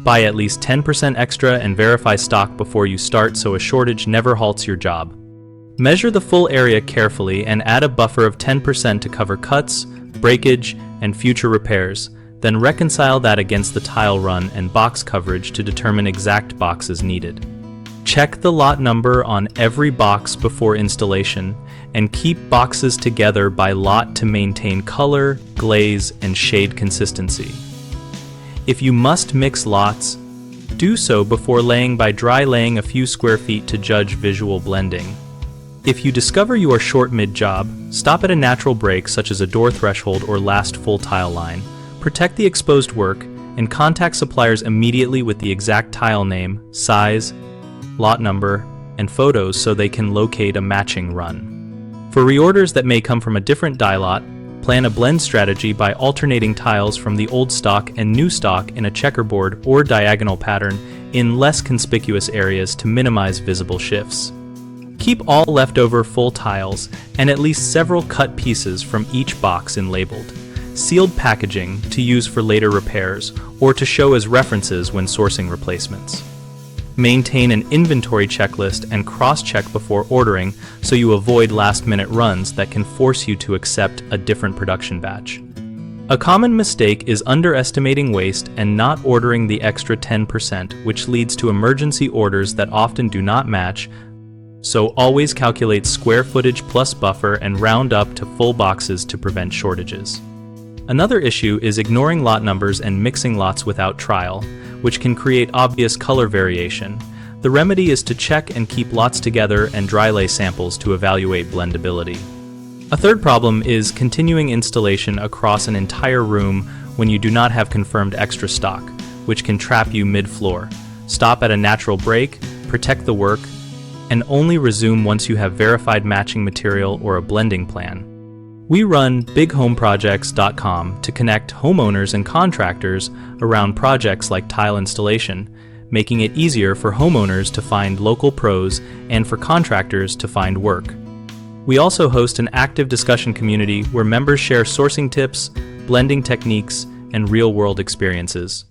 Buy at least 10% extra and verify stock before you start so a shortage never halts your job. Measure the full area carefully and add a buffer of 10% to cover cuts, breakage, and future repairs. Then reconcile that against the tile run and box coverage to determine exact boxes needed. Check the lot number on every box before installation and keep boxes together by lot to maintain color, glaze, and shade consistency. If you must mix lots, do so before laying by dry laying a few square feet to judge visual blending. If you discover you are short mid-job, stop at a natural break such as a door threshold or last full tile line. Protect the exposed work and contact suppliers immediately with the exact tile name, size, lot number, and photos so they can locate a matching run. For reorders that may come from a different die lot, plan a blend strategy by alternating tiles from the old stock and new stock in a checkerboard or diagonal pattern in less conspicuous areas to minimize visible shifts. Keep all leftover full tiles and at least several cut pieces from each box in labeled, sealed packaging to use for later repairs or to show as references when sourcing replacements. Maintain an inventory checklist and cross-check before ordering so you avoid last-minute runs that can force you to accept a different production batch. A common mistake is underestimating waste and not ordering the extra 10%, which leads to emergency orders that often do not match. So always calculate square footage plus buffer and round up to full boxes to prevent shortages. Another issue is ignoring lot numbers and mixing lots without trial, which can create obvious color variation. The remedy is to check and keep lots together and dry lay samples to evaluate blendability. A third problem is continuing installation across an entire room when you do not have confirmed extra stock, which can trap you mid-floor. Stop at a natural break, protect the work, and only resume once you have verified matching material or a blending plan. We run bighomeprojects.com to connect homeowners and contractors around projects like tile installation, making it easier for homeowners to find local pros and for contractors to find work. We also host an active discussion community where members share sourcing tips, blending techniques, and real-world experiences.